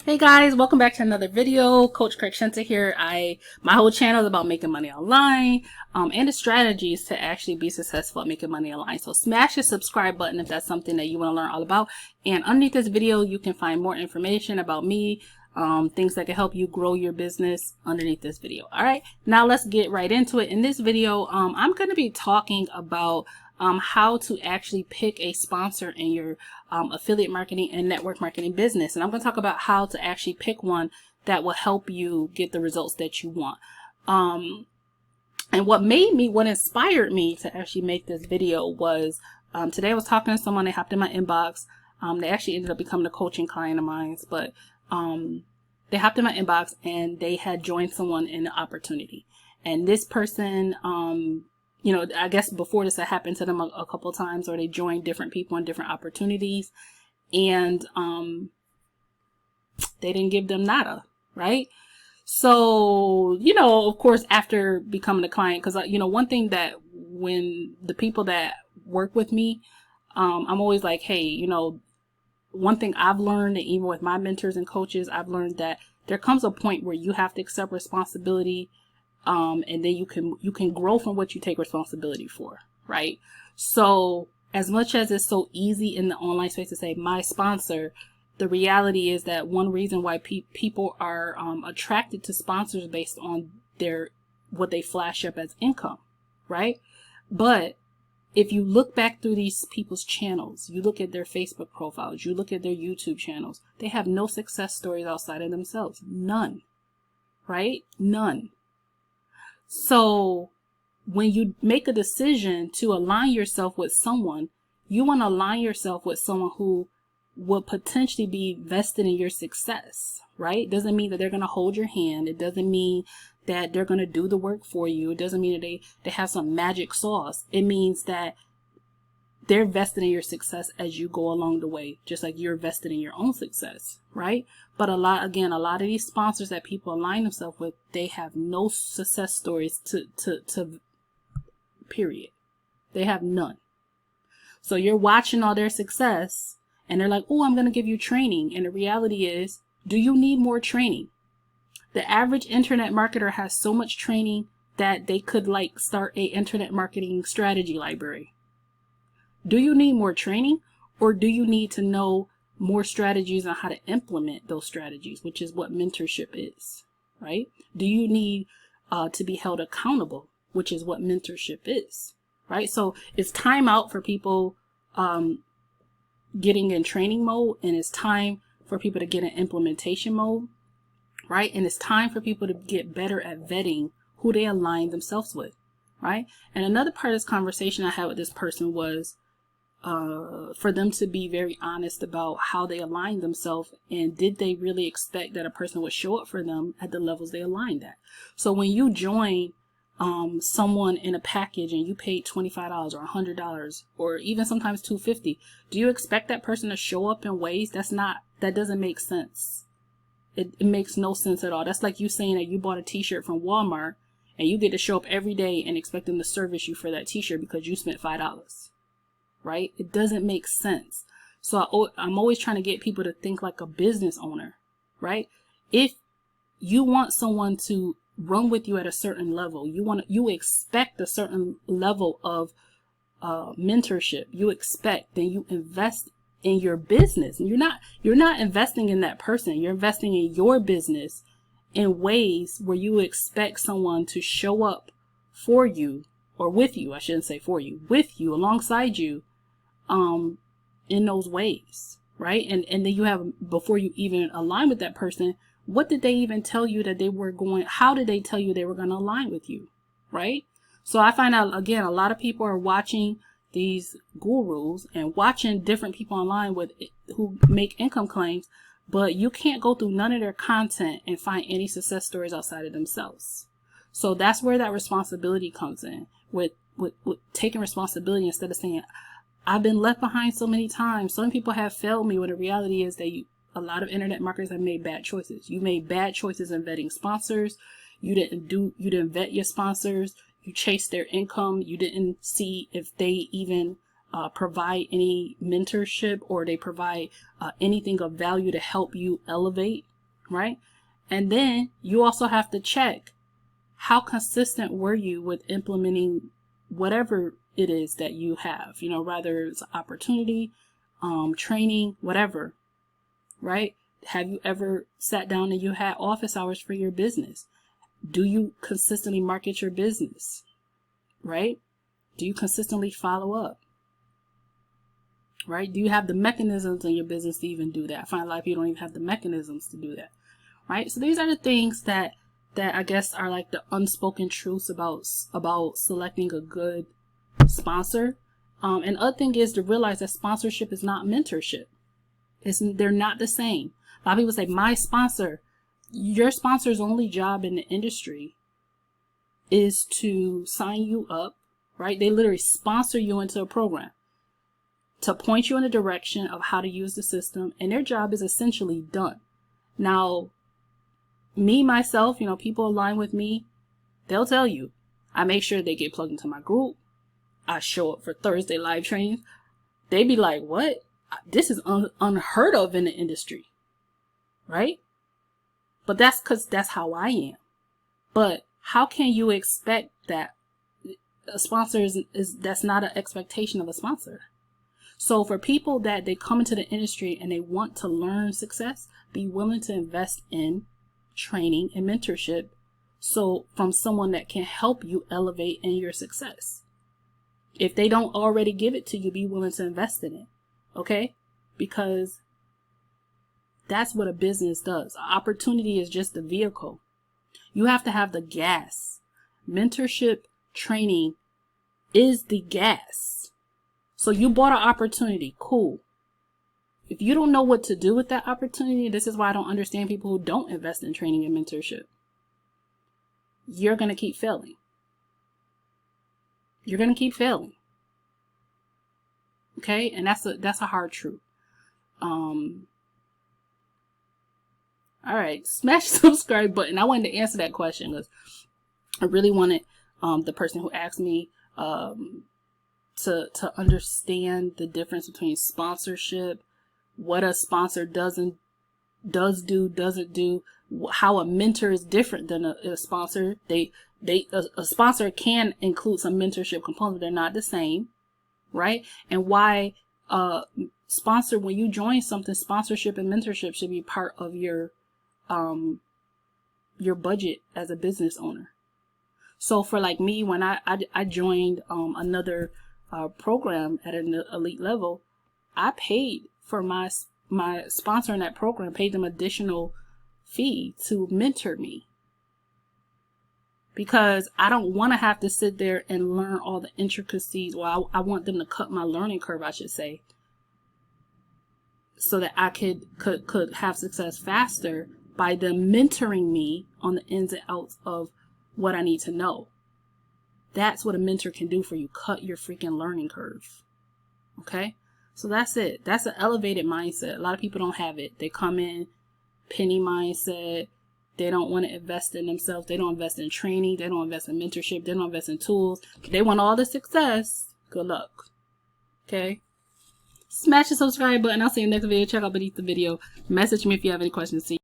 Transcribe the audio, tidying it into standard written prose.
Hey guys, welcome back to another video. Coach Kirkshinta here. My whole channel is about making money online and the strategies to actually be successful at making money online. So smash the subscribe button if that's something that you want to learn all about. And underneath this video, you can find more information about me, things that can help you grow your business underneath this video. All right, now let's get right into it. In this video, I'm going to be talking about how to actually pick a sponsor in your affiliate marketing and network marketing business. And I'm going to talk about how to actually pick one that will help you get the results that you want. And what inspired me to actually make this video was today I was talking to someone. They hopped in my inbox. They actually ended up becoming a coaching client of mine, but they hopped in my inbox and they had joined someone in the opportunity. And this person, you know, I guess before this had happened to them a couple of times, or they joined different people in different opportunities, and they didn't give them nada, right? So, you know, of course, after becoming a client, because, you know, one thing that when the people that work with me, I'm always like, hey, you know, one thing I've learned, and even with my mentors and coaches, I've learned that there comes a point where you have to accept responsibility. And then you can grow from what you take responsibility for, right? So as much as it's so easy in the online space to say my sponsor, the reality is that one reason why people are attracted to sponsors based on what they flash up as income, right? But if you look back through these people's channels, you look at their Facebook profiles, you look at their YouTube channels, they have no success stories outside of themselves. None, right? None. So when you make a decision to align yourself with someone, you want to align yourself with someone who will potentially be vested in your success, right? It doesn't mean that they're going to hold your hand. It doesn't mean that they're going to do the work for you. It doesn't mean that they have some magic sauce. It means that they're vested in your success as you go along the way, just like you're vested in your own success, right? But a lot of these sponsors that people align themselves with, they have no success stories to period. They have none. So you're watching all their success and they're like, oh, I'm going to give you training. And the reality is, do you need more training? The average internet marketer has so much training that they could like start a internet marketing strategy library. Do you need more training, or do you need to know more strategies on how to implement those strategies, which is what mentorship is, right? Do you need to be held accountable, which is what mentorship is, right? So it's time out for people getting in training mode, and it's time for people to get in implementation mode, right? And it's time for people to get better at vetting who they align themselves with, right? And another part of this conversation I had with this person was for them to be very honest about how they align themselves, and did they really expect that a person would show up for them at the levels they aligned at. So when you join someone in a package and you paid $25 or $100 or even sometimes $250, do you expect that person to show up in ways that doesn't make sense? It makes no sense at all. That's like you saying that you bought a t-shirt from Walmart and you get to show up every day and expect them to service you for that t-shirt because you spent $5. Right? It doesn't make sense. So I'm always trying to get people to think like a business owner, right? If you want someone to run with you at a certain level, you expect a certain level of mentorship. You expect, then you invest in your business. And you're not investing in that person. You're investing in your business in ways where you expect someone to show up for you, or with you. I shouldn't say for you, with you, alongside you, in those ways, right? And then you have, before you even align with that person, what did they even tell you that they were going, how did they tell you they were going to align with you, right? So I find out, again, a lot of people are watching these gurus and watching different people online who make income claims, but you can't go through none of their content and find any success stories outside of themselves. So that's where that responsibility comes in, with taking responsibility instead of saying, I've been left behind so many times. Some people have failed me, when the reality is that a lot of internet marketers have made bad choices. You made bad choices in vetting sponsors. You didn't vet your sponsors. You chased their income. You didn't see if they even provide any mentorship, or they provide anything of value to help you elevate, right? And then you also have to check how consistent were you with implementing whatever it is that you have, you know, whether it's opportunity, training, whatever, right? Have you ever sat down and you had office hours for your business? Do you consistently market your business, right? Do you consistently follow up, right? Do you have the mechanisms in your business to even do that? I find a lot of people don't even have the mechanisms to do that, right? So these are the things that I guess are like the unspoken truths about selecting a good sponsor. And other thing is to realize that sponsorship is not mentorship. They're not the same. A lot of people say, my sponsor, your sponsor's only job in the industry is to sign you up, right? They literally sponsor you into a program to point you in a direction of how to use the system, and their job is essentially done. Now, me, myself, you know, people align with me, they'll tell you, I make sure they get plugged into my group. I show up for Thursday live trainings. They be like, what? This is unheard of in the industry, right? But that's because that's how I am. But how can you expect that a sponsor that's not an expectation of a sponsor? So for people that they come into the industry and they want to learn success, be willing to invest in training and mentorship. So from someone that can help you elevate in your success. If they don't already give it to you, be willing to invest in it. Okay? Because that's what a business does. Opportunity is just the vehicle. You have to have the gas. Mentorship training is the gas. So you bought an opportunity. Cool. If you don't know what to do with that opportunity, this is why I don't understand people who don't invest in training and mentorship. You're going to keep failing. You're going to keep failing. Okay? And that's a hard truth. All right. Smash the subscribe button. I wanted to answer that question because I really wanted the person who asked me to understand the difference between sponsorship, what a sponsor doesn't do, how a mentor is different than a sponsor. A sponsor can include some mentorship components. They're not the same, right? And why sponsor, when you join something, sponsorship and mentorship should be part of your budget as a business owner. So for like me, when I joined another program at an elite level, I paid for my sponsor in that program, paid them additional fee to mentor me. Because I don't want to have to sit there and learn all the intricacies. Well, I want them to cut my learning curve, I should say, so that I could have success faster by them mentoring me on the ins and outs of what I need to know. That's what a mentor can do for you. Cut your freaking learning curve. Okay? So that's it. That's an elevated mindset. A lot of people don't have it. They come in, penny mindset. They don't want to invest in themselves. They don't invest in training. They don't invest in mentorship. They don't invest in tools. They want all the success. Good luck. Okay? Smash the subscribe button. I'll see you in the next video. Check out beneath the video. Message me if you have any questions. See you.